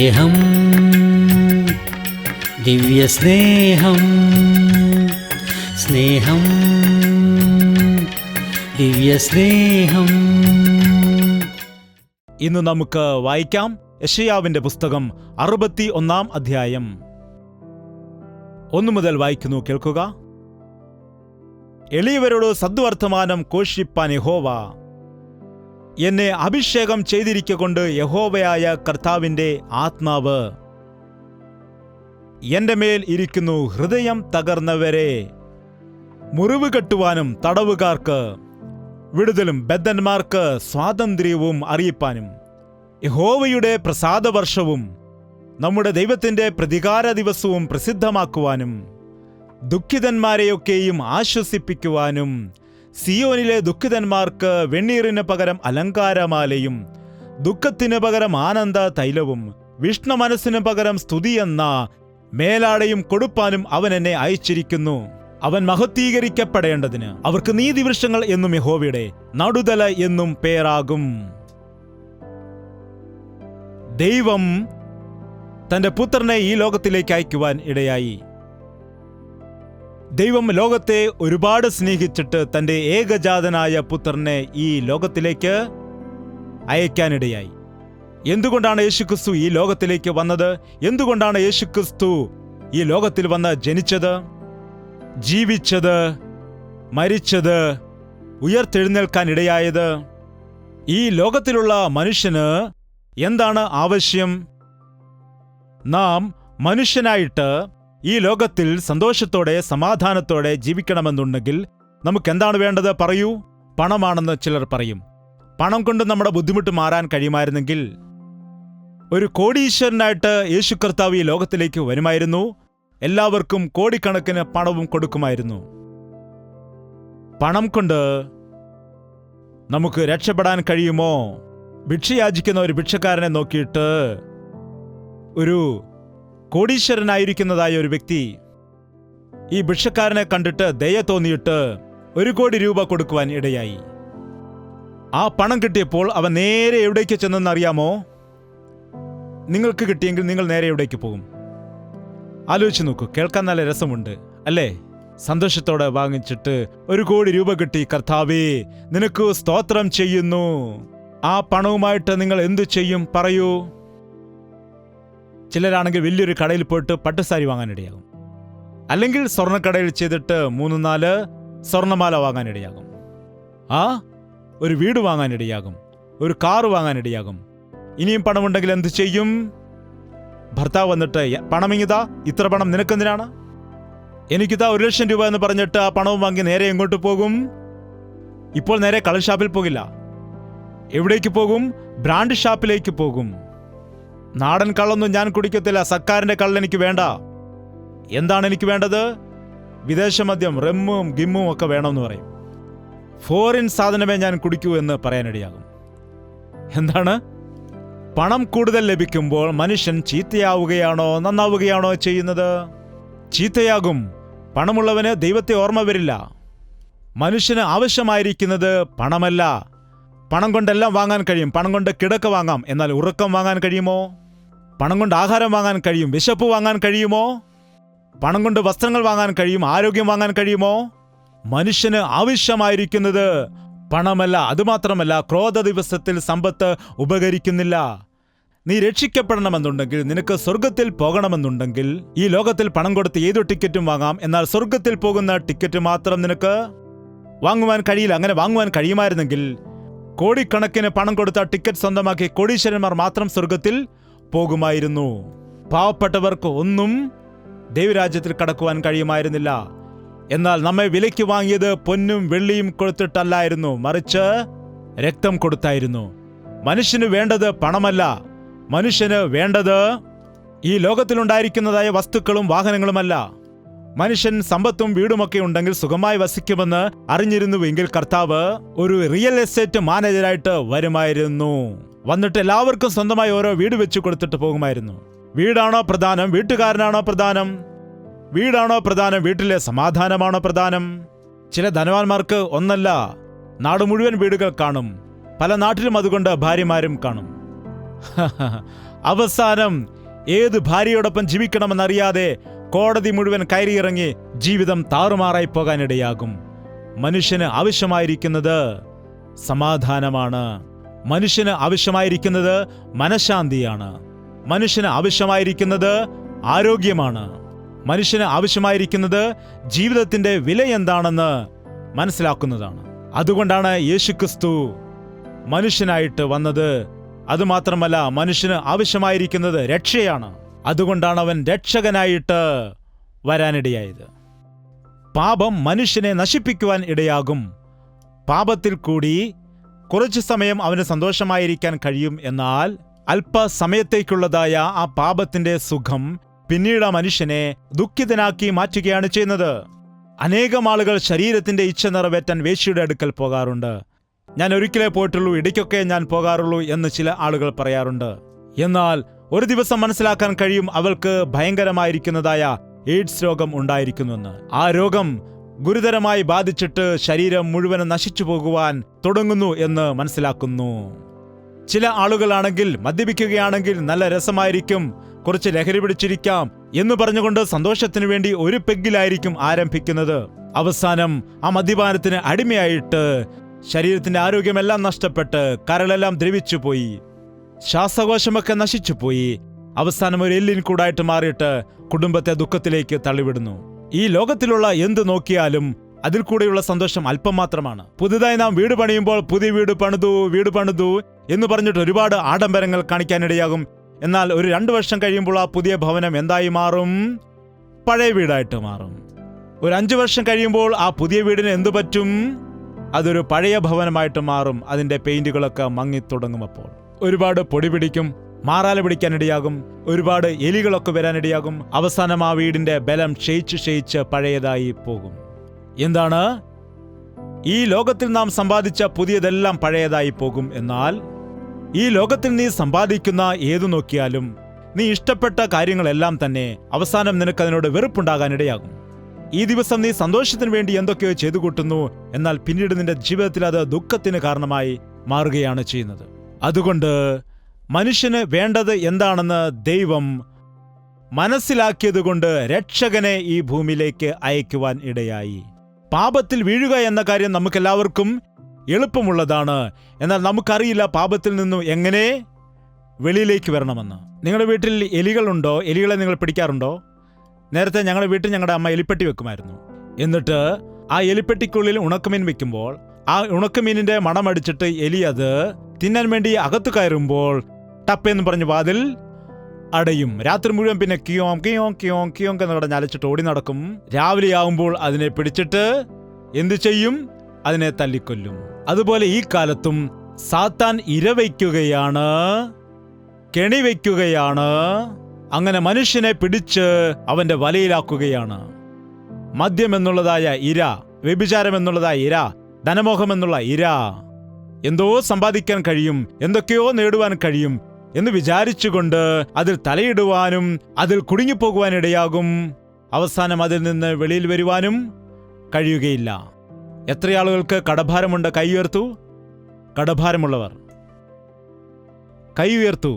സ്നേഹം, ദിവ്യസ്നേഹം, സ്നേഹം, ദിവ്യസ്നേഹം. ഇന്ന് നമുക്ക് വായിക്കാം യെശയ്യാവിന്റെ പുസ്തകം 61 അധ്യായം. 1 മുതൽ വായിക്കുന്നു, കേൾക്കുക. എളിയവരോട് സദ്വർത്തമാനം ഘോഷിപ്പാൻ യഹോവ എന്നെ അഭിഷേകം ചെയ്തിരിക്കൊണ്ട് യഹോവയായ കർത്താവിന്റെ ആത്മാവ് എന്റെ മേൽ ഇരിക്കുന്നു. ഹൃദയം തകർന്നവരെ മുറിവ് കെട്ടുവാനും തടവുകാർക്ക് വിടുതലും ബദ്ധന്മാർക്ക് സ്വാതന്ത്ര്യവും അറിയിപ്പാനും യഹോവയുടെ പ്രസാദവർഷവും നമ്മുടെ ദൈവത്തിന്റെ പ്രതികാര ദിവസവും പ്രസിദ്ധമാക്കുവാനും ദുഃഖിതന്മാരെയൊക്കെയും ആശ്വസിപ്പിക്കുവാനും സിയോനിലെ ദുഃഖിതന്മാർക്ക് വെണ്ണീറിന് പകരം അലങ്കാരമാലയും ദുഃഖത്തിന് പകരം ആനന്ദ തൈലവും വിഷ്ണുമനസ്സിന് പകരം സ്തുതി എന്ന മേലാടയും കൊടുപ്പാനും അവൻ എന്നെ അയച്ചിരിക്കുന്നു. അവൻ മഹത്വീകരിക്കപ്പെടേണ്ടതിന് അവർക്ക് നീതിവൃക്ഷങ്ങൾ എന്നും യഹോവയുടെ നടുതല എന്നും പേരാകും. ദൈവം തന്റെ പുത്രനെ ഈ ലോകത്തിലേക്ക് അയക്കുവാൻ ഇടയായി. ദൈവം ലോകത്തെ ഒരുപാട് സ്നേഹിച്ചിട്ട് തന്റെ ഏകജാതനായ പുത്രനെ ഈ ലോകത്തിലേക്ക് അയക്കാനിടയായി. എന്തുകൊണ്ടാണ് യേശുക്രിസ്തു ഈ ലോകത്തിലേക്ക് വന്നത്? എന്തുകൊണ്ടാണ് യേശുക്രിസ്തു ഈ ലോകത്തിൽ വന്ന് ജനിച്ചത്, ജീവിച്ചത്, മരിച്ചത്, ഉയർത്തെഴുന്നേൽക്കാൻ ഇടയായത്? ഈ ലോകത്തിലുള്ള മനുഷ്യന് എന്താണ് ആവശ്യം? നാം മനുഷ്യനായിട്ട് ഈ ലോകത്തിൽ സന്തോഷത്തോടെ സമാധാനത്തോടെ ജീവിക്കണമെന്നുണ്ടെങ്കിൽ നമുക്കെന്താണ് വേണ്ടത്? പറയൂ. പണമാണെന്ന് ചിലർ പറയും. പണം കൊണ്ട് നമ്മുടെ ബുദ്ധിമുട്ട് മാറാൻ കഴിയുമായിരുന്നെങ്കിൽ ഒരു കോടീശ്വരനായിട്ട് യേശു കർത്താവ് ഈ ലോകത്തിലേക്ക് വരുമായിരുന്നു. എല്ലാവർക്കും കോടിക്കണക്കിന് പണവും കൊടുക്കുമായിരുന്നു. പണം കൊണ്ട് നമുക്ക് രക്ഷപ്പെടാൻ കഴിയുമോ? ഭിക്ഷയാചിക്കുന്ന ഒരു ഭിക്ഷക്കാരനെ നോക്കിയിട്ട് ഒരു കോടീശ്വരനായിരിക്കുന്നതായ ഒരു വ്യക്തി ഈ ഭിക്ഷക്കാരനെ കണ്ടിട്ട് ദയ തോന്നിയിട്ട് 1 കോടി രൂപ കൊടുക്കുവാൻ ഇടയായി. ആ പണം കിട്ടിയപ്പോൾ അവൻ നേരെ എവിടേക്ക് ചെന്നെന്നറിയാമോ? നിങ്ങൾക്ക് കിട്ടിയെങ്കിൽ നിങ്ങൾ നേരെ എവിടേക്ക് പോകും? ആലോചിച്ച് നോക്കൂ. കേൾക്കാൻ നല്ല രസമുണ്ട് അല്ലേ? സന്തോഷത്തോടെ വാങ്ങിച്ചിട്ട് 1 കോടി രൂപ കിട്ടി. കർത്താവേ, നിനക്ക് സ്തോത്രം ചെയ്യുന്നു. ആ പണവുമായിട്ട് നിങ്ങൾ എന്തു ചെയ്യും? പറയൂ. ചിലരാണെങ്കിൽ വലിയൊരു കടയിൽ പോയിട്ട് പട്ടുസാരി വാങ്ങാനിടയാകും. അല്ലെങ്കിൽ സ്വർണ്ണക്കടയിൽ ചെയ്തിട്ട് 3-4 സ്വർണ്ണമാല വാങ്ങാനിടയാകും. ഒരു വീട് വാങ്ങാനിടയാകും. ഒരു കാറ് വാങ്ങാനിടയാകും. ഇനിയും പണമുണ്ടെങ്കിൽ എന്ത് ചെയ്യും? ഭർത്താവ് വന്നിട്ട്, പണമിങ്ങിതാ, ഇത്ര പണം നിനക്കെന്തിനാണ്? എനിക്കിതാ 1 ലക്ഷം രൂപ എന്ന് പറഞ്ഞിട്ട് ആ പണവും വാങ്ങി നേരെ എങ്ങോട്ട് പോകും? ഇപ്പോൾ നേരെ കളർ ഷാപ്പിൽ പോകില്ല. എവിടേക്ക് പോകും? ബ്രാൻഡ് ഷാപ്പിലേക്ക് പോകും. നാടൻ കള്ളൊന്നും ഞാൻ കുടിക്കത്തില്ല. സർക്കാരിന്റെ കള്ള് എനിക്ക് വേണ്ട. എന്താണ് എനിക്ക് വേണ്ടത്? വിദേശ മദ്യം, റമ്മും ഗിമ്മും ഒക്കെ വേണമെന്ന് പറയും. ഫോറിൻ സാധനമേ ഞാൻ കുടിക്കൂ എന്ന് പറയാനിടയാകും. എന്താണ്? പണം കൂടുതൽ ലഭിക്കുമ്പോൾ മനുഷ്യൻ ചീത്തയാവുകയാണോ നന്നാവുകയാണോ ചെയ്യുന്നത്? ചീത്തയാകും. പണമുള്ളവന് ദൈവത്തെ ഓർമ്മ വരില്ല. മനുഷ്യന് ആവശ്യമായിരിക്കുന്നത് പണമല്ല. പണം കൊണ്ടെല്ലാം വാങ്ങാൻ കഴിയും. പണം കൊണ്ട് കിടക്ക വാങ്ങാം, എന്നാൽ ഉറക്കം വാങ്ങാൻ കഴിയുമോ? പണം കൊണ്ട് ആഹാരം വാങ്ങാൻ കഴിയും. വിശപ്പ് വാങ്ങാൻ കഴിയുമോ? പണം കൊണ്ട് വസ്ത്രങ്ങൾ വാങ്ങാൻ കഴിയും. ആരോഗ്യം വാങ്ങാൻ കഴിയുമോ? മനുഷ്യന് ആവശ്യമായിരിക്കുന്നത് പണമല്ല. അതുമാത്രമല്ല, ക്രോധ ദിവസത്തിൽ സമ്പത്ത് ഉപകരിക്കുന്നില്ല. നീ രക്ഷിക്കപ്പെടണമെന്നുണ്ടെങ്കിൽ, നിനക്ക് സ്വർഗത്തിൽ പോകണമെന്നുണ്ടെങ്കിൽ ഈ ലോകത്തിൽ പണം കൊടുത്ത് ഏതു ടിക്കറ്റും വാങ്ങാം. എന്നാൽ സ്വർഗത്തിൽ പോകുന്ന ടിക്കറ്റ് മാത്രം നിനക്ക് വാങ്ങുവാൻ കഴിയില്ല. അങ്ങനെ വാങ്ങുവാൻ കഴിയുമായിരുന്നെങ്കിൽ കോടിക്കണക്കിന് പണം കൊടുത്ത ടിക്കറ്റ് സ്വന്തമാക്കി കോടീശ്വരന്മാർ മാത്രം സ്വർഗത്തിൽ പോകുമായിരുന്നു. പാവപ്പെട്ടവർക്ക് ഒന്നും ദൈവരാജ്യത്തിൽ കടക്കുവാൻ കഴിയുമായിരുന്നില്ല. എന്നാൽ നമ്മെ വിലയ്ക്ക് വാങ്ങിയത് പൊന്നും വെള്ളിയും കൊടുത്തിട്ടല്ലായിരുന്നു, മറിച്ച് രക്തം കൊടുത്തായിരുന്നു. മനുഷ്യന് വേണ്ടത് പണമല്ല. മനുഷ്യന് വേണ്ടത് ഈ ലോകത്തിലുണ്ടായിരിക്കുന്നതായ വസ്തുക്കളും വാഹനങ്ങളുമല്ല. മനുഷ്യൻ സമ്പത്തും വീടുമൊക്കെ ഉണ്ടെങ്കിൽ സുഖമായി വസിക്കുമെന്ന് അറിഞ്ഞിരുന്നുവെങ്കിൽ കർത്താവ് ഒരു റിയൽ എസ്റ്റേറ്റ് മാനേജരായിട്ട് വരുമായിരുന്നു. വന്നിട്ട് എല്ലാവർക്കും സ്വന്തമായി ഓരോ വീട് വെച്ച് കൊടുത്തിട്ട് പോകുമായിരുന്നു. വീടാണോ പ്രധാനം? വീട്ടുകാരനാണോ പ്രധാനം? വീടാണോ പ്രധാനം? വീട്ടിലെ സമാധാനമാണോ പ്രധാനം? ചില ധനവാന്മാർക്ക് ഒന്നല്ല, നാട് മുഴുവൻ വീടുകൾ കാണും. പല നാട്ടിലും അതുകൊണ്ട് ഭാര്യമാരും കാണും. അവസാനം ഏത് ഭാര്യയോടൊപ്പം ജീവിക്കണമെന്നറിയാതെ കോടതി മുഴുവൻ കയറിയിറങ്ങി ജീവിതം താറുമാറായി പോകാനിടയാകും. മനുഷ്യന് ആവശ്യമായിരിക്കുന്നത് സമാധാനമാണ്. മനുഷ്യന് ആവശ്യമായിരിക്കുന്നത് മനഃശാന്തിയാണ്. മനുഷ്യന് ആവശ്യമായിരിക്കുന്നത് ആരോഗ്യമാണ്. മനുഷ്യന് ആവശ്യമായിരിക്കുന്നത് ജീവിതത്തിന്റെ വില എന്താണെന്ന് മനസ്സിലാക്കുന്നതാണ്. അതുകൊണ്ടാണ് യേശുക്രിസ്തു മനുഷ്യനായിട്ട് വന്നത്. അതുമാത്രമല്ല, മനുഷ്യന് ആവശ്യമായിരിക്കുന്നത് രക്ഷയാണ്. അതുകൊണ്ടാണ് അവൻ രക്ഷകനായിട്ട് വരാനിടയായത്. പാപം മനുഷ്യനെ നശിപ്പിക്കുവാൻ ഇടയാകും. പാപത്തിൽ കൂടി കുറച്ചു സമയം അവന് സന്തോഷമായിരിക്കാൻ കഴിയും. എന്നാൽ അല്പസമയത്തേക്കുള്ളതായ ആ പാപത്തിന്റെ സുഖം പിന്നീട് ആ മനുഷ്യനെ ദുഃഖിതനാക്കി മാറ്റുകയാണ് ചെയ്യുന്നത്. അനേകം ആളുകൾ ശരീരത്തിന്റെ ഇച്ഛ നിറവേറ്റാൻ വേശ്യയുടെ അടുക്കൽ പോകാറുണ്ട്. ഞാൻ ഒരിക്കലേ പോയിട്ടുള്ളൂ, ഇടയ്ക്കൊക്കെ ഞാൻ പോകാറുള്ളൂ എന്ന് ചില ആളുകൾ പറയാറുണ്ട്. എന്നാൽ ഒരു ദിവസം മനസ്സിലാക്കാൻ കഴിയും അവൾക്ക് ഭയങ്കരമായിരിക്കുന്നതായ എയ്ഡ്സ് രോഗം ഉണ്ടായിരിക്കുന്നുവെന്ന്. ആ രോഗം ഗുരുതരമായി ബാധിച്ചിട്ട് ശരീരം മുഴുവനും നശിച്ചു പോകുവാൻ തുടങ്ങുന്നു എന്ന് മനസ്സിലാക്കുന്നു. ചില ആളുകളാണെങ്കിൽ മദ്യപിക്കുകയാണെങ്കിൽ നല്ല രസമായിരിക്കും, കുറച്ച് ലഹരി പിടിച്ചിരിക്കാം എന്ന് പറഞ്ഞുകൊണ്ട് സന്തോഷത്തിനു വേണ്ടി ഒരു പെഗ്ഗിലായിരിക്കും ആരംഭിക്കുന്നത്. അവസാനം ആ മദ്യപാനത്തിന് അടിമയായിട്ട് ശരീരത്തിന്റെ ആരോഗ്യമെല്ലാം നഷ്ടപ്പെട്ട് കരളെല്ലാം ദ്രവിച്ചു പോയി, ശ്വാസകോശമൊക്കെ നശിച്ചുപോയി. അവസാനം ഒരു എല്ലിൻ കൂടായിട്ട് മാറിയിട്ട് കുടുംബത്തെ ദുഃഖത്തിലേക്ക് തള്ളിവിടുന്നു. ഈ ലോകത്തിലുള്ള എന്ത് നോക്കിയാലും അതിൽ കൂടെയുള്ള സന്തോഷം അല്പം മാത്രമാണ്. പുതുതായി നാം വീട് പണിയുമ്പോൾ പുതിയ വീട് പണിതു എന്ന് പറഞ്ഞിട്ട് ഒരുപാട് ആഡംബരങ്ങൾ കാണിക്കാനിടയാകും. എന്നാൽ ഒരു 2 വർഷം കഴിയുമ്പോൾ ആ പുതിയ ഭവനം എന്തായി മാറും? പഴയ വീടായിട്ട് മാറും. ഒരു 5 വർഷം കഴിയുമ്പോൾ ആ പുതിയ വീടിന് എന്തു പറ്റും? അതൊരു പഴയ ഭവനമായിട്ട് മാറും. അതിന്റെ പെയിന്റുകളൊക്കെ മങ്ങിത്തുടങ്ങും. അപ്പോൾ ഒരുപാട് പൊടി പിടിക്കും, മാറാല പിടിക്കാനിടയാകും, ഒരുപാട് എലികളൊക്കെ വരാനിടയാകും. അവസാനം ആ വീടിന്റെ ബലം ക്ഷയിച്ച് പഴയതായി പോകും. എന്താണ്? ഈ ലോകത്തിൽ നാം സമ്പാദിച്ച പുതിയതെല്ലാം പഴയതായി പോകും. എന്നാൽ ഈ ലോകത്തിൽ നീ സമ്പാദിക്കുന്ന ഏതു നോക്കിയാലും നീ ഇഷ്ടപ്പെട്ട കാര്യങ്ങളെല്ലാം തന്നെ അവസാനം നിനക്ക് അതിനോട് വെറുപ്പുണ്ടാകാനിടയാകും. ഈ ദിവസം നീ സന്തോഷത്തിന് വേണ്ടി എന്തൊക്കെയോ ചെയ്തു കൂട്ടുന്നു, എന്നാൽ പിന്നീട് നിന്റെ ജീവിതത്തിൽ അത് ദുഃഖത്തിന് കാരണമായി മാറുകയാണ് ചെയ്യുന്നത്. അതുകൊണ്ട് മനുഷ്യന് വേണ്ടത് എന്താണെന്ന് ദൈവം മനസ്സിലാക്കിയതുകൊണ്ട് രക്ഷകനെ ഈ ഭൂമിയിലേക്ക് അയക്കുവാൻ ഇടയായി. പാപത്തിൽ വീഴുക എന്ന കാര്യം നമുക്കെല്ലാവർക്കും എളുപ്പമുള്ളതാണ്. എന്നാൽ നമുക്കറിയില്ല പാപത്തിൽ നിന്നും എങ്ങനെ വെളിയിലേക്ക് വരണമെന്ന്. നിങ്ങളുടെ വീട്ടിൽ എലികളുണ്ടോ? എലികളെ നിങ്ങൾ പിടിക്കാറുണ്ടോ? നേരത്തെ ഞങ്ങളുടെ വീട്ടിൽ ഞങ്ങളുടെ അമ്മ എലിപ്പെട്ടി വെക്കുമായിരുന്നു. എന്നിട്ട് ആ എലിപ്പെട്ടിക്കുള്ളിൽ ഉണക്കമീൻ വെക്കുമ്പോൾ ആ ഉണക്കമീനിന്റെ മണമടിച്ചിട്ട് എലി അത് തിന്നാൻ വേണ്ടി അകത്ത് കയറുമ്പോൾ ടപ്പെന്ന് പറഞ്ഞ് വാതിൽ അടയും. രാത്രി മുഴുവൻ പിന്നെ കിയോം കിയോം കിയോം കിയോം എന്ന് പറഞ്ഞ് അലച്ചിട്ട് ഓടി നടക്കും. രാവിലെ ആവുമ്പോൾ അതിനെ പിടിച്ചിട്ട് എന്തു ചെയ്യും? അതിനെ തല്ലിക്കൊല്ലും. അതുപോലെ ഈ കാലത്തും സാത്താൻ ഇരവയ്ക്കുകയാണ്, കെണിവയ്ക്കുകയാണ്. അങ്ങനെ മനുഷ്യനെ പിടിച്ച് അവന്റെ വലയിലാക്കുകയാണ്. മദ്യം എന്നുള്ളതായ ഇര, വ്യഭിചാരം എന്നുള്ളതായ ഇര, ധനമോഹം എന്നുള്ള ഇര. എന്തോ സമ്പാദിക്കാൻ കഴിയും, എന്തൊക്കെയോ നേടുവാൻ കഴിയും എന്ന് വിചാരിച്ചുകൊണ്ട് അതിൽ തലയിടുവാനും അതിൽ കുടുങ്ങിപ്പോകുവാനിടയാകും. അവസാനം അതിൽ നിന്ന് വെളിയിൽ വരുവാനും കഴിയുകയില്ല. എത്ര ആളുകൾക്ക് കടഭാരമുണ്ട്? കൈ ഉയർത്തു. കടഭാരമുള്ളവർ കൈ ഉയർത്തു.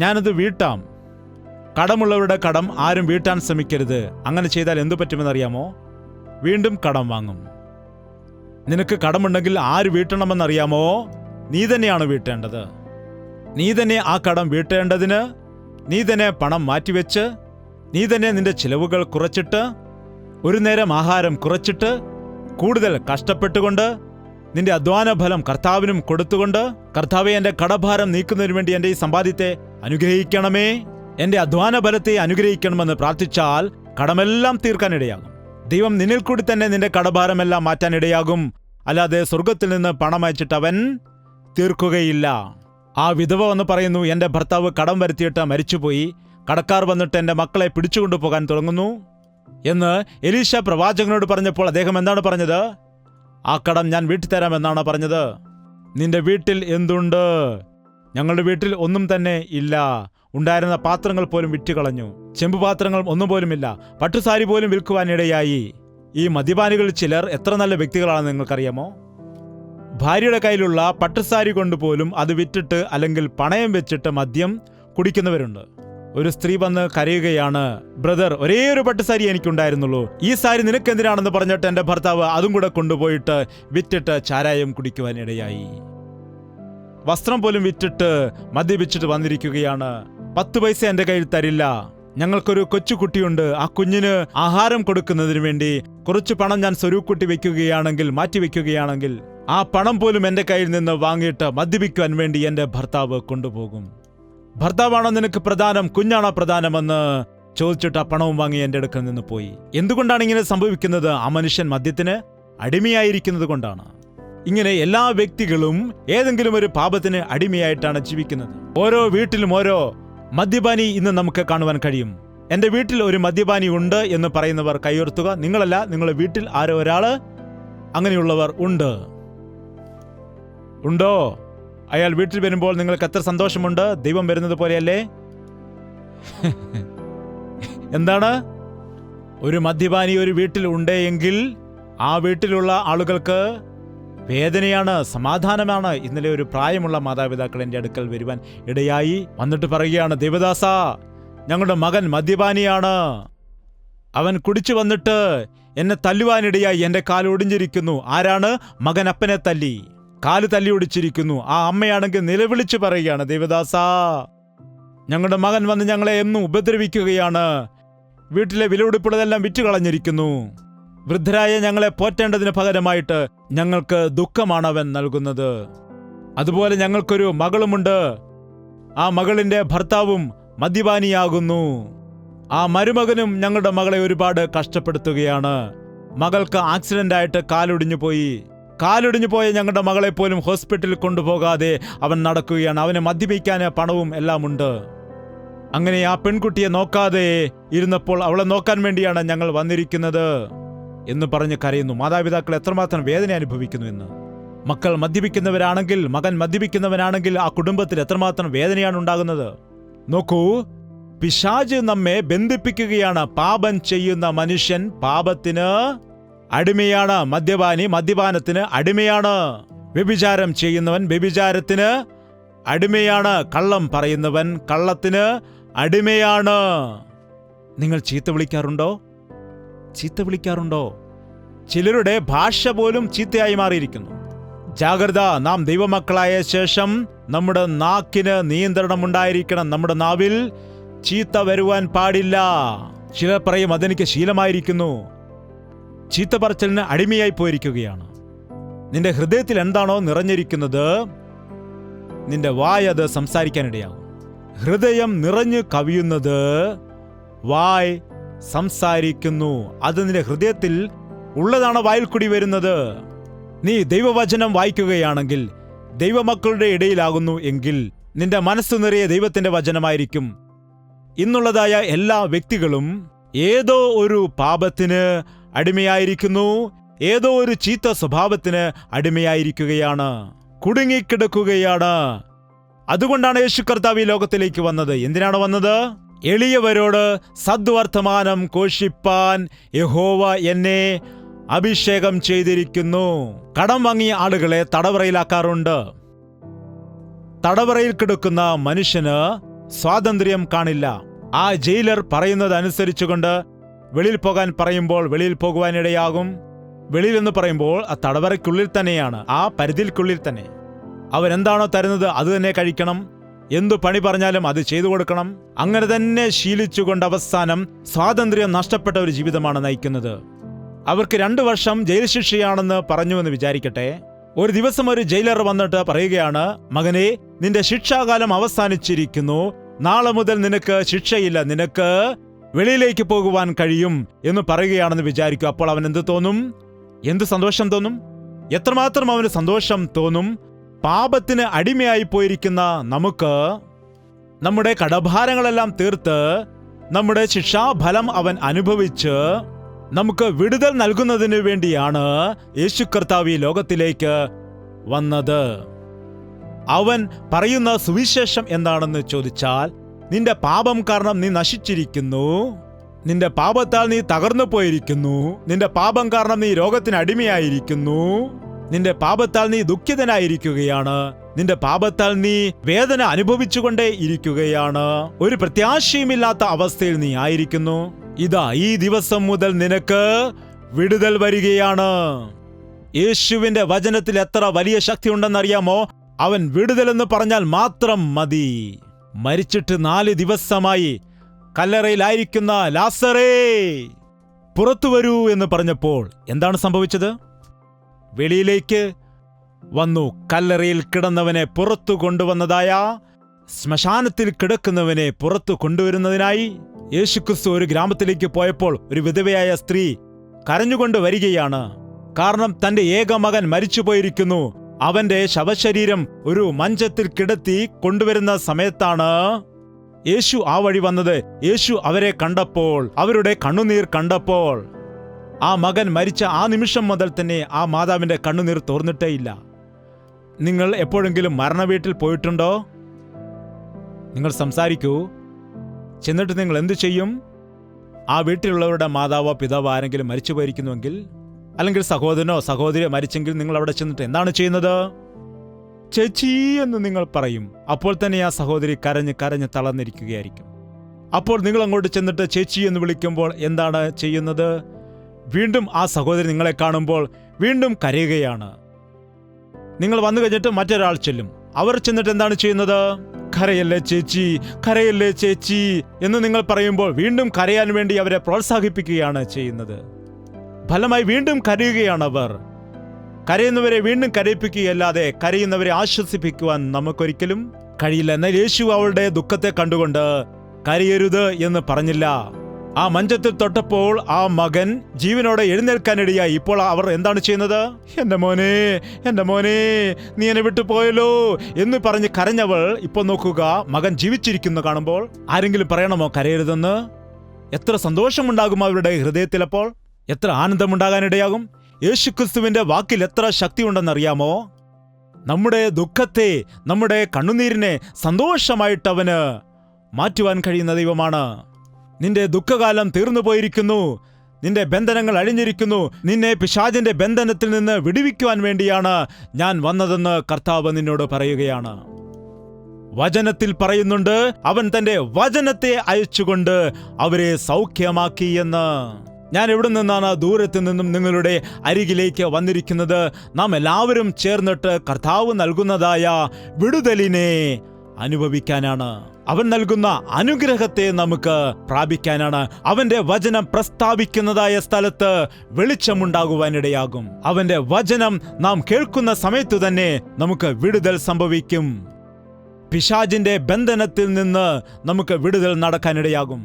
ഞാനത് വീട്ടാം. കടമുള്ളവരുടെ കടം ആരും വീട്ടാൻ ശ്രമിക്കരുത്. അങ്ങനെ ചെയ്താൽ എന്തു പറ്റുമെന്നറിയാമോ? വീണ്ടും കടം വാങ്ങും. നിനക്ക് കടമുണ്ടെങ്കിൽ ആര് വീട്ടണമെന്നറിയാമോ? നീ തന്നെയാണ് വീട്ടേണ്ടത്. നീ തന്നെ ആ കടം വീട്ടേണ്ടതിന് നീ തന്നെ പണം മാറ്റിവെച്ച്, നീ തന്നെ നിന്റെ ചിലവുകൾ കുറച്ചിട്ട്, ഒരു നേരം ആഹാരം കുറച്ചിട്ട്, കൂടുതൽ കഷ്ടപ്പെട്ടുകൊണ്ട്, നിന്റെ അധ്വാന ഫലം കർത്താവിനും കൊടുത്തുകൊണ്ട്, കർത്താവെ എന്റെ കടഭാരം നീക്കുന്നതിന് വേണ്ടി എന്റെ ഈ സമ്പാദ്യത്തെ അനുഗ്രഹിക്കണമേ, എന്റെ അധ്വാന ഫലത്തെ അനുഗ്രഹിക്കണമെന്ന് പ്രാർത്ഥിച്ചാൽ കടമെല്ലാം തീർക്കാനിടയാകും. ദൈവം നിന്നിൽ കൂടി തന്നെ നിന്റെ കടഭാരമെല്ലാം മാറ്റാനിടയാകും. അല്ലാതെ സ്വർഗത്തിൽ നിന്ന് പണം അയച്ചിട്ട് അവൻ തീർക്കുകയില്ല. ആ വിധവ വന്ന് പറയുന്നു, എന്റെ ഭർത്താവ് കടം വരുത്തിയിട്ട് മരിച്ചുപോയി, കടക്കാർ വന്നിട്ട് എന്റെ മക്കളെ പിടിച്ചുകൊണ്ടുപോകാൻ തുടങ്ങുന്നു എന്ന് എലീശ പ്രവാചകനോട് പറഞ്ഞപ്പോൾ അദ്ദേഹം എന്താണ് പറഞ്ഞത്? ആ കടം ഞാൻ വീട്ടിത്തരാമെന്നാണ് പറഞ്ഞത്. നിന്റെ വീട്ടിൽ എന്തുണ്ട്? ഞങ്ങളുടെ വീട്ടിൽ ഒന്നും തന്നെ ഇല്ല. ഉണ്ടായിരുന്ന പാത്രങ്ങൾ പോലും വിറ്റുകളഞ്ഞു. ചെമ്പുപാത്രങ്ങൾ ഒന്നും പോലുമില്ല. പട്ടുസാരി പോലും വിൽക്കുവാനിടയായി. ഈ മദ്യപാനികൾ ചിലർ എത്ര നല്ല വ്യക്തികളാണെന്ന് നിങ്ങൾക്കറിയാമോ? ഭാര്യയുടെ കയ്യിലുള്ള പട്ടുസാരി കൊണ്ടുപോലും അത് വിറ്റിട്ട് അല്ലെങ്കിൽ പണയം വെച്ചിട്ട് മദ്യം കുടിക്കുന്നവരുണ്ട്. ഒരു സ്ത്രീ വന്ന് കരയുകയാണ്, ബ്രദർ, ഒരേ ഒരു പട്ടുസാരി എനിക്കുണ്ടായിരുന്നുള്ളൂ, ഈ സാരി നിനക്കെന്തിനാണെന്ന് പറഞ്ഞിട്ട് എൻ്റെ ഭർത്താവ് അതും കൂടെ കൊണ്ടുപോയിട്ട് വിറ്റിട്ട് ചാരായം കുടിക്കുവാൻ ഇടയായി. വസ്ത്രം പോലും വിറ്റിട്ട് മദ്യപിച്ചിട്ട് വന്നിരിക്കുകയാണ്. 10 പൈസ എൻ്റെ കയ്യിൽ തരില്ല. ഞങ്ങൾക്കൊരു കൊച്ചുകുട്ടിയുണ്ട്, ആ കുഞ്ഞിന് ആഹാരം കൊടുക്കുന്നതിന് വേണ്ടി കുറച്ച് പണം ഞാൻ സ്വരൂപൂട്ടി വെക്കുകയാണെങ്കിൽ, മാറ്റിവെക്കുകയാണെങ്കിൽ ആ പണം പോലും എൻ്റെ കയ്യിൽ നിന്ന് വാങ്ങിയിട്ട് മദ്യപിക്കുവാൻ വേണ്ടി എൻ്റെ ഭർത്താവ് കൊണ്ടുപോകും. ഭർത്താവാണോ നിനക്ക് പ്രധാനം, കുഞ്ഞാണോ പ്രധാനമെന്ന് ചോദിച്ചിട്ട് ആ പണവും വാങ്ങി എൻ്റെ അടുക്കൽ നിന്ന് പോയി. എന്തുകൊണ്ടാണ് ഇങ്ങനെ സംഭവിക്കുന്നത്? ആ മനുഷ്യൻ മദ്യത്തിന് അടിമയായിരിക്കുന്നത് കൊണ്ടാണ്. ഇങ്ങനെ എല്ലാ വ്യക്തികളും ഏതെങ്കിലും ഒരു പാപത്തിന് അടിമയായിട്ടാണ് ജീവിക്കുന്നത്. ഓരോ വീട്ടിലും ഓരോ മദ്യപാനി ഇന്ന് നമുക്ക് കാണുവാൻ കഴിയും. എൻ്റെ വീട്ടിൽ ഒരു മദ്യപാനി ഉണ്ട് എന്ന് പറയുന്നവർ കൈയുയർത്തുക. നിങ്ങളല്ല, നിങ്ങളുടെ വീട്ടിൽ ആരോ ഒരാള് അങ്ങനെയുള്ളവർ ഉണ്ടോ? അയാൾ വീട്ടിൽ വരുമ്പോൾ നിങ്ങൾക്ക് എത്ര സന്തോഷമുണ്ട്? ദൈവം വരുന്നത് പോലെയല്ലേ? എന്താണ്? ഒരു മദ്യപാനി ഒരു വീട്ടിൽ ഉണ്ടെങ്കിൽ ആ വീട്ടിലുള്ള ആളുകൾക്ക് വേദനയാണ്, സമാധാനമാണ്. ഇന്നലെ ഒരു പ്രായമുള്ള മാതാപിതാക്കൾ എൻ്റെ അടുക്കൽ വരുവാൻ ഇടയായി. വന്നിട്ട് പറയുകയാണ്, ദേവദാസ, ഞങ്ങളുടെ മകൻ മദ്യപാനിയാണ്, അവൻ കുടിച്ചു വന്നിട്ട് എന്നെ തല്ലുവാനിടയായി, എൻ്റെ കാല് ഒടിഞ്ഞിരിക്കുന്നു. ആരാണ്? മകൻ അപ്പനെ തല്ലി, കാല് തല്ലി ഒടിച്ചിരിക്കുന്നു. ആ അമ്മയാണെങ്കിൽ നിലവിളിച്ചു പറയുകയാണ്, ദേവദാസ, ഞങ്ങളുടെ മകൻ വന്ന് ഞങ്ങളെ എന്നും ഉപദ്രവിക്കുകയാണ്, വീട്ടിലെ വിലപിടിപ്പുള്ളതെല്ലാം വിറ്റുകളഞ്ഞിരിക്കുന്നു, വൃദ്ധരായ ഞങ്ങളെ പോറ്റേണ്ടതിന് പകരമായിട്ട് ഞങ്ങൾക്ക് ദുഃഖമാണ് അവൻ നൽകുന്നത്. അതുപോലെ ഞങ്ങൾക്കൊരു മകളുമുണ്ട്, ആ മകളിന്റെ ഭർത്താവും മദ്യപാനിയാകുന്നു, ആ മരുമകനും ഞങ്ങളുടെ മകളെ ഒരുപാട് കഷ്ടപ്പെടുത്തുകയാണ്. മകൾക്ക് ആക്സിഡന്റ് ആയിട്ട് കാലൊടിഞ്ഞു പോയ ഞങ്ങളുടെ മകളെ പോലും ഹോസ്പിറ്റലിൽ കൊണ്ടുപോകാതെ അവൻ നടക്കുകയാണ്. അവന് മദ്യപിക്കാൻ പണവും എല്ലാം ഉണ്ട്. അങ്ങനെ ആ പെൺകുട്ടിയെ നോക്കാതെ ഇരുന്നപ്പോൾ അവളെ നോക്കാൻ വേണ്ടിയാണ് ഞങ്ങൾ വന്നിരിക്കുന്നത് എന്ന് പറഞ്ഞ് കരയുന്നു. മാതാപിതാക്കൾ എത്രമാത്രം വേദന അനുഭവിക്കുന്നു എന്ന്. മക്കൾ മദ്യപിക്കുന്നവരാണെങ്കിൽ, മകൻ മദ്യപിക്കുന്നവനാണെങ്കിൽ ആ കുടുംബത്തിൽ എത്രമാത്രം വേദനയാണ് ഉണ്ടാകുന്നത്. നോക്കൂ, പിശാച് നമ്മെ ബന്ധിപ്പിക്കുകയാണ്. പാപം ചെയ്യുന്ന മനുഷ്യൻ പാപത്തിന് അടിമയാണ്. മദ്യപാനി മദ്യപാനത്തിന് അടിമയാണ്. വ്യഭിചാരം ചെയ്യുന്നവൻ വ്യഭിചാരത്തിന് അടിമയാണ്. കള്ളം പറയുന്നവൻ കള്ളത്തിന് അടിമയാണ്. നിങ്ങൾ ചീത്ത വിളിക്കാറുണ്ടോ? ചിലരുടെ ഭാഷ പോലും ചീത്തയായി മാറിയിരിക്കുന്നു. ജാഗ്രത, നാം ദൈവമക്കളായ ശേഷം നമ്മുടെ നാക്കിന് നിയന്ത്രണമുണ്ടായിരിക്കണം. നമ്മുടെ നാവിൽ ചീത്ത വരുവാൻ പാടില്ല. ചിലർ പറയും, അതെനിക്ക് ശീലമായിരിക്കുന്നു. ചീത്ത പറച്ചിലിന് അടിമയായി പോയിരിക്കുകയാണ്. നിന്റെ ഹൃദയത്തിൽ എന്താണോ നിറഞ്ഞിരിക്കുന്നത്, നിന്റെ വായ് അത് സംസാരിക്കാനിടയാകും. ഹൃദയം നിറഞ്ഞു കവിയുന്നത് വായ് സംസാരിക്കുന്നു. അത് നിന്റെ ഹൃദയത്തിൽ ഉള്ളതാണ് വായിൽ കൂടി വരുന്നത്. നീ ദൈവവചനം വായിക്കുകയാണെങ്കിൽ, ദൈവമക്കളുടെ ഇടയിലാകുന്നു എങ്കിൽ നിന്റെ മനസ്സു നിറയെ ദൈവത്തിന്റെ വചനമായിരിക്കും. ഇന്നുള്ളതായ എല്ലാ വ്യക്തികളും ഏതോ ഒരു പാപത്തിന് അടിമയായിരിക്കുന്നു, ഏതോ ഒരു ചീത്ത സ്വഭാവത്തിന് അടിമയായിരിക്കുകയാണ്, കുടുങ്ങിക്കിടക്കുകയാണ്. അതുകൊണ്ടാണ് യേശു കർത്താവ് ഈ ലോകത്തിലേക്ക് വന്നത്. എന്തിനാണ് വന്നത്? എളിയവരോട് സദ്വർത്തമാനം ഘോഷിപ്പാൻ യഹോവ എന്നെ അഭിഷേകം ചെയ്തിരിക്കുന്നു. കടം വാങ്ങിയ ആളുകളെ തടവറയിലാക്കാറുണ്ട്. തടവറയിൽ കിടക്കുന്ന മനുഷ്യന് സ്വാതന്ത്ര്യം കാണില്ല. ആ ജയിലർ പറയുന്നത് അനുസരിച്ചുകൊണ്ട് വെളിയിൽ പോകാൻ പറയുമ്പോൾ വെളിയിൽ പോകുവാനിടയാകും. വെളിയിൽ എന്ന് പറയുമ്പോൾ ആ തടവറയ്ക്കുള്ളിൽ തന്നെയാണ്, ആ പരിധിക്കുള്ളിൽ തന്നെ. അവരെന്താണോ തരുന്നത് അത് തന്നെ കഴിക്കണം. എന്തു പണി പറഞ്ഞാലും അത് ചെയ്തു കൊടുക്കണം. അങ്ങനെ തന്നെ ശീലിച്ചുകൊണ്ട് അവസാനം സ്വാതന്ത്ര്യം നഷ്ടപ്പെട്ട ഒരു ജീവിതമാണ് നയിക്കുന്നത്. അവർക്ക് 2 വർഷം ജയിൽ ശിക്ഷയാണെന്ന് പറഞ്ഞുവെന്ന് വിചാരിക്കട്ടെ. ഒരു ദിവസം ഒരു ജയിലർ വന്നിട്ട് പറയുകയാണ്, മകനെ, നിന്റെ ശിക്ഷാകാലം അവസാനിച്ചിരിക്കുന്നു, നാളെ മുതൽ നിനക്ക് ശിക്ഷയില്ല, നിനക്ക് വെളിയിലേക്ക് പോകുവാൻ കഴിയും എന്ന് പറയുകയാണെന്ന് വിചാരിക്കും. അപ്പോൾ അവൻ എന്ത് തോന്നും? എന്ത് സന്തോഷം തോന്നും? എത്രമാത്രം അവന് സന്തോഷം തോന്നും? പാപത്തിന് അടിമയായി പോയിരിക്കുന്ന നമുക്ക് നമ്മുടെ കടഭാരങ്ങളെല്ലാം തീർത്ത് നമ്മുടെ ശിക്ഷാഫലം അവൻ അനുഭവിച്ച് നമുക്ക് വിടുതൽ നൽകുന്നതിന് വേണ്ടിയാണ് യേശു കർത്താവ് ഈ ലോകത്തിലേക്ക് വന്നത്. അവൻ പറയുന്ന സുവിശേഷം എന്താണെന്ന് ചോദിച്ചാൽ, നിന്റെ പാപം കാരണം നീ നശിച്ചിരിക്കുന്നു, നിന്റെ പാപത്താൽ നീ തകർന്നു പോയിരിക്കുന്നു, നിന്റെ പാപം കാരണം നീ രോഗത്തിന് അടിമയായിരിക്കുന്നു, നിന്റെ പാപത്താൽ നീ ദുഃഖിതനായിരിക്കുകയാണ്, നിന്റെ പാപത്താൽ നീ വേദന അനുഭവിച്ചുകൊണ്ടേ ഇരിക്കുകയാണ്. ഒരു പ്രത്യാശയുമില്ലാത്ത അവസ്ഥയിൽ നീ ആയിരിക്കുന്നു. ഇതാ, ഈ ദിവസം മുതൽ നിനക്ക് വിടുതൽ വരികയാണ്. യേശുവിന്റെ വചനത്തിൽ എത്ര വലിയ ശക്തി ഉണ്ടെന്നറിയാമോ? അവൻ വിടുതൽ എന്ന് പറഞ്ഞാൽ മാത്രം മതി. മരിച്ചിട്ട് 4 ദിവസമായി കല്ലറയിലായിരിക്കുന്ന ലാസറേ, പുറത്തു വരൂ എന്ന് പറഞ്ഞപ്പോൾ എന്താണ് സംഭവിച്ചത്? വെളിയിലേക്ക് വന്നു. കല്ലറയിൽ കിടന്നവനെ പുറത്തു കൊണ്ടുവന്നതായ, ശ്മശാനത്തിൽ കിടക്കുന്നവനെ പുറത്തു കൊണ്ടുവരുന്നതിനായി യേശുക്രിസ്തു ഒരു ഗ്രാമത്തിലേക്ക് പോയപ്പോൾ ഒരു വിധവയായ സ്ത്രീ കരഞ്ഞുകൊണ്ട് വരികയാണ്. കാരണം തന്റെ ഏകമകൻ മരിച്ചുപോയിരിക്കുന്നു. അവന്റെ ശവശരീരം ഒരു മഞ്ചത്തിൽ കിടത്തി കൊണ്ടുവരുന്ന സമയത്താണ് യേശു ആ വഴി വന്നത്. യേശു അവരെ കണ്ടപ്പോൾ, അവരുടെ കണ്ണുനീർ കണ്ടപ്പോൾ, ആ മകൻ മരിച്ച ആ നിമിഷം മുതൽ തന്നെ ആ മാതാവിന്റെ കണ്ണുനീർ തോർന്നിട്ടേയില്ല. നിങ്ങൾ എപ്പോഴെങ്കിലും മരണവീട്ടിൽ പോയിട്ടുണ്ടോ? നിങ്ങൾ സംസാരിക്കൂ. ചെന്നിട്ട് നിങ്ങൾ എന്തു ചെയ്യും? ആ വീട്ടിലുള്ളവരുടെ മാതാവോ പിതാവോ ആരെങ്കിലും മരിച്ചു പോയിരിക്കുന്നുവെങ്കിൽ, അല്ലെങ്കിൽ സഹോദരനോ സഹോദരിയോ മരിച്ചെങ്കിൽ നിങ്ങൾ അവിടെ ചെന്നിട്ട് എന്താണ് ചെയ്യുന്നത്? ചേച്ചി എന്ന് നിങ്ങൾ പറയും. അപ്പോൾ തന്നെ ആ സഹോദരി കരഞ്ഞ് കരഞ്ഞ് തളർന്നിരിക്കുകയായിരിക്കും. അപ്പോൾ നിങ്ങൾ അങ്ങോട്ട് ചെന്നിട്ട് ചേച്ചി എന്ന് വിളിക്കുമ്പോൾ എന്താണ് ചെയ്യുന്നത്? വീണ്ടും ആ സഹോദരി നിങ്ങളെ കാണുമ്പോൾ വീണ്ടും കരയുകയാണ്. നിങ്ങൾ വന്നു കഴിഞ്ഞിട്ട് മറ്റൊരാൾ ചെല്ലും. അവർ ചെന്നിട്ട് എന്താണ് ചെയ്യുന്നത്? കരയല്ലേ ചേച്ചി, കരയല്ലേ ചേച്ചി എന്ന് നിങ്ങൾ പറയുമ്പോൾ വീണ്ടും കരയാൻ വേണ്ടി അവരെ പ്രോത്സാഹിപ്പിക്കുകയാണ് ചെയ്യുന്നത്. ഫലമായി വീണ്ടും കരയുകയാണ് അവർ. കരയുന്നവരെ വീണ്ടും കരയിപ്പിക്കുകയല്ലാതെ കരയുന്നവരെ ആശ്വസിപ്പിക്കുവാൻ നമുക്കൊരിക്കലും കഴിയില്ല. എന്നാൽ യേശു അവളുടെ ദുഃഖത്തെ കണ്ടുകൊണ്ട് കരയരുത് എന്ന് പറഞ്ഞില്ല. ആ മഞ്ചത്തിൽ തൊട്ടപ്പോൾ ആ മകൻ ജീവനോടെ എഴുന്നേൽക്കാനിടയായി. ഇപ്പോൾ അവർ എന്താണ് ചെയ്യുന്നത്? എന്റെ മോനെ, എന്റെ മോനെ, നീ എന്നെ വിട്ടു പോയല്ലോ എന്ന് പറഞ്ഞ് കരഞ്ഞവൾ ഇപ്പോൾ നോക്കുക, മകൻ ജീവിച്ചിരിക്കുന്നു കാണുമ്പോൾ. ആരെങ്കിലും പറയണമോ കരയരുതെന്ന്? എത്ര സന്തോഷമുണ്ടാകും അവരുടെ ഹൃദയത്തിലപ്പോൾ, എത്ര ആനന്ദമുണ്ടാകാനിടയാകും. യേശുക്രിസ്തുവിന്റെ വാക്കിൽ എത്ര ശക്തിയുണ്ടെന്നറിയാമോ? നമ്മുടെ ദുഃഖത്തെ, നമ്മുടെ കണ്ണുനീരിനെ സന്തോഷമായിട്ടവന് മാറ്റുവാൻ കഴിയുന്ന ദൈവമാണ്. നിന്റെ ദുഃഖകാലം തീർന്നു പോയിരിക്കുന്നു. നിന്റെ ബന്ധനങ്ങൾ അഴിഞ്ഞിരിക്കുന്നു. നിന്നെ പിശാചിന്റെ ബന്ധനത്തിൽ നിന്ന് വിടുവിക്കുവാൻ വേണ്ടിയാണ് ഞാൻ വന്നതെന്ന് കർത്താവ് നിന്നോട് പറയുകയാണ്. വചനത്തിൽ പറയുന്നുണ്ട്, അവൻ തന്റെ വചനത്തെ അയച്ചുകൊണ്ട് അവരെ സൗഖ്യമാക്കി എന്ന്. ഞാൻ എവിടെ നിന്നാണ് ദൂരത്തു നിന്നും നിങ്ങളുടെ അരികിലേക്ക് വന്നിരിക്കുന്നത്? നാം എല്ലാവരും ചേർന്നിട്ട് കർത്താവ് നൽകുന്നതായ വിടുതലിനെ അനുഭവിക്കാനാണ്. അവൻ നൽകുന്ന അനുഗ്രഹത്തെ നമുക്ക് പ്രാപിക്കാനാണ്. അവന്റെ വചനം പ്രസ്താവിക്കുന്നതായ സ്ഥലത്ത് വെളിച്ചമുണ്ടാകുവാനിടയാകും. അവന്റെ വചനം നാം കേൾക്കുന്ന സമയത്തു തന്നെ നമുക്ക് വിടുതൽ സംഭവിക്കും. പിശാചിന്റെ ബന്ധനത്തിൽ നിന്ന് നമുക്ക് വിടുതൽ നടക്കാനിടയാകും.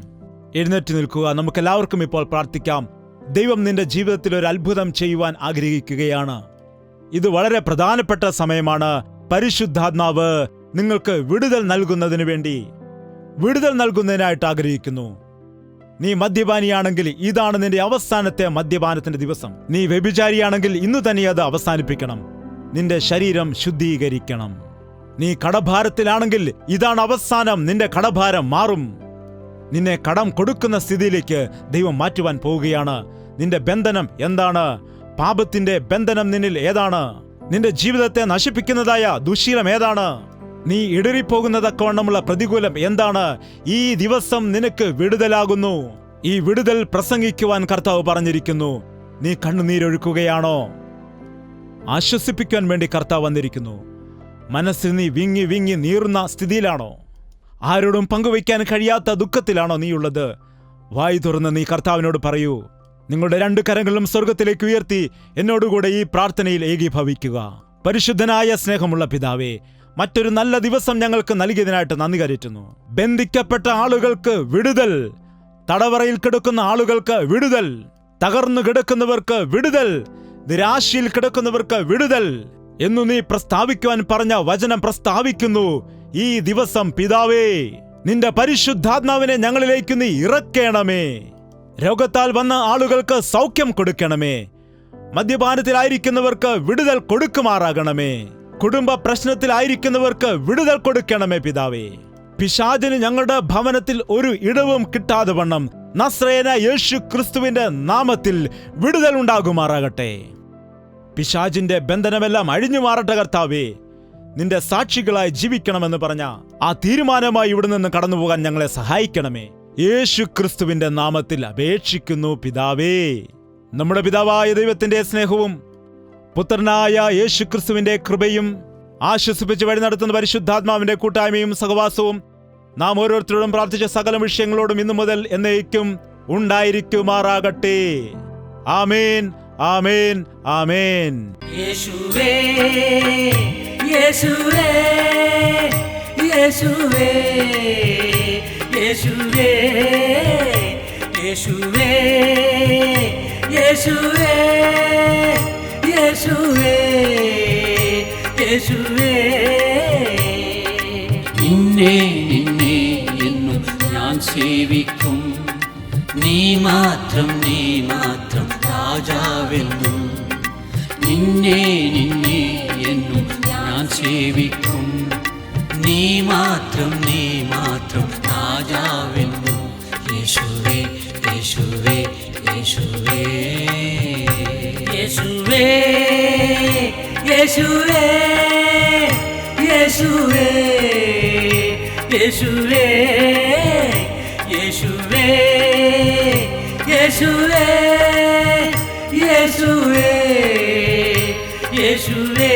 എഴുന്നേറ്റ് നിൽക്കുക. നമുക്കെല്ലാവർക്കും ഇപ്പോൾ പ്രാർത്ഥിക്കാം. ദൈവം നിന്റെ ജീവിതത്തിൽ ഒരു അത്ഭുതം ചെയ്യുവാൻ ആഗ്രഹിക്കുകയാണ്. ഇത് വളരെ പ്രധാനപ്പെട്ട സമയമാണ്. പരിശുദ്ധാത്മാവ് നിങ്ങൾക്ക് വിടുതൽ നൽകുന്നതിന് വേണ്ടി, വിടുതൽ നൽകുന്നതിനായിട്ട് ആഗ്രഹിക്കുന്നു. നീ മദ്യപാനിയാണെങ്കിൽ ഇതാണ് നിന്റെ അവസാനത്തെ മദ്യപാനത്തിന്റെ ദിവസം. നീ വ്യഭിചാരിയാണെങ്കിൽ ഇന്നു തന്നെ അത് അവസാനിപ്പിക്കണം. നിന്റെ ശരീരം ശുദ്ധീകരിക്കണം. നീ കടഭാരത്തിലാണെങ്കിൽ ഇതാണ് അവസാനം. നിന്റെ കടഭാരം മാറും. നിന്നെ കടം കൊടുക്കുന്ന സ്ഥിതിയിലേക്ക് ദൈവം മാറ്റുവാൻ പോവുകയാണ്. നിന്റെ ബന്ധനം എന്താണ്? പാപത്തിന്റെ ബന്ധനം നിന്നിൽ ഏതാണ്? നിന്റെ ജീവിതത്തെ നശിപ്പിക്കുന്നതായ ദുശ്ശീലം ഏതാണ്? നീ ഇടറിപ്പോകുന്നതക്കവണ്ണമുള്ള പ്രതികൂലം എന്താണ്? ഈ ദിവസം നിനക്ക് വിടുതലാകുന്നു. ഈ വിടുതൽ പ്രസംഗിക്കുവാൻ കർത്താവ് പറഞ്ഞിരിക്കുന്നു. നീ കണ്ണുനീരൊഴുക്കുകയാണോ? ആശ്വസിപ്പിക്കാൻ വേണ്ടി കർത്താവ് വന്നിരിക്കുന്നു. മനസ്സിൽ നീ വിങ്ങി വിങ്ങി നീറുന്ന സ്ഥിതിയിലാണോ? ആരോടും പങ്കുവയ്ക്കാൻ കഴിയാത്ത ദുഃഖത്തിലാണോ നീയുള്ളത്? വായി തുറന്ന് നീ കർത്താവിനോട് പറയൂ. നിങ്ങളുടെ 2 കരങ്ങളും സ്വർഗത്തിലേക്ക് ഉയർത്തി എന്നോടുകൂടെ ഈ പ്രാർത്ഥനയിൽ ഏകീഭവിക്കുക. പരിശുദ്ധനായ സ്നേഹമുള്ള പിതാവേ, മറ്റൊരു നല്ല ദിവസം ഞങ്ങൾക്ക് നൽകിയതിനായിട്ട് നന്ദി കരറ്റുന്നു. ബന്ധിക്കപ്പെട്ട ആളുകൾക്ക് വിടുതൽ, തടവറയിൽ കിടക്കുന്ന ആളുകൾക്ക് വിടുതൽ, തകർന്നു കിടക്കുന്നവർക്ക് വിടുതൽ, നിരാശയിൽ കിടക്കുന്നവർക്ക് വിടുതൽ എന്നു നീ പ്രസ്താവിക്കുവാൻ പറഞ്ഞ വചനം പ്രസ്താവിക്കുന്നു. ഈ ദിവസം പിതാവേ, നിന്റെ പരിശുദ്ധാത്മാവിനെ ഞങ്ങളിലേക്ക് നീ ഇറക്കണമേ. രോഗത്താൽ വന്ന ആളുകൾക്ക് സൗഖ്യം കൊടുക്കണമേ. മദ്യപാനത്തിലായിരിക്കുന്നവർക്ക് വിടുതൽ കൊടുക്കുമാറാകണമേ. കുടുംബ പ്രശ്നത്തിലായിരിക്കുന്നവർക്ക് വിടുതൽ കൊടുക്കണമേ പിതാവേ. പിശാചിന് ഞങ്ങളുടെ ഭവനത്തിൽ ഒരു ഇടവും കിട്ടാതെ വണ്ണം നസ്രയനായ യേശു ക്രിസ്തുവിന്റെ നാമത്തിൽ വിടുതൽ ഉണ്ടാകുമാറാകട്ടെ. പിശാചിന്റെ ബന്ധനമെല്ലാം അഴിഞ്ഞു മാറട്ടെ കർത്താവേ. നിന്റെ സാക്ഷികളായി ജീവിക്കണമെന്ന് പറഞ്ഞ ആ തീരുമാനമായി ഇവിടെ നിന്ന് കടന്നു പോകാൻ ഞങ്ങളെ സഹായിക്കണമേ. യേശു ക്രിസ്തുവിന്റെ നാമത്തിൽ അപേക്ഷിക്കുന്നു പിതാവേ. നമ്മുടെ പിതാവായ ദൈവത്തിന്റെ സ്നേഹവും പുത്രനായ യേശു ക്രിസ്തുവിന്റെ കൃപയും ആശ്വസിപ്പിച്ച് വഴി നടത്തുന്ന പരിശുദ്ധാത്മാവിന്റെ കൂട്ടായ്മയും സഹവാസവും നാം ഓരോരുത്തരോടും പ്രാർത്ഥിച്ച സകല വിഷയങ്ങളോടും ഇന്നു മുതൽ എന്നേക്കും ഉണ്ടായിരിക്കുമാറാകട്ടെ. ആമേൻ, ആമേൻ, ആമേൻ. യേശുവേ, യേശുവേ, യേശുവേ, യേശുവേ, യേശുവേ, യേശുവേ, യേശുവേ, യേശുവേ. നിന്നെ നിന്നെ എന്നും ഞാൻ സേവിക്കും, നീ മാത്രം രാജാവെന്നും. നിന്നെ നിന്നെ എന്നും ഞാൻ സേവിക്കും, നീ മാത്രം രാജാവെന്നും. യേശുവേ, യേശുവേ, യേശുവേ, യേശുവേ, യേശുവേ, യേശുവേ, യേശുവേ, യേശുവേ, യേശുവേ, യേശുവേ, യേശുവേ.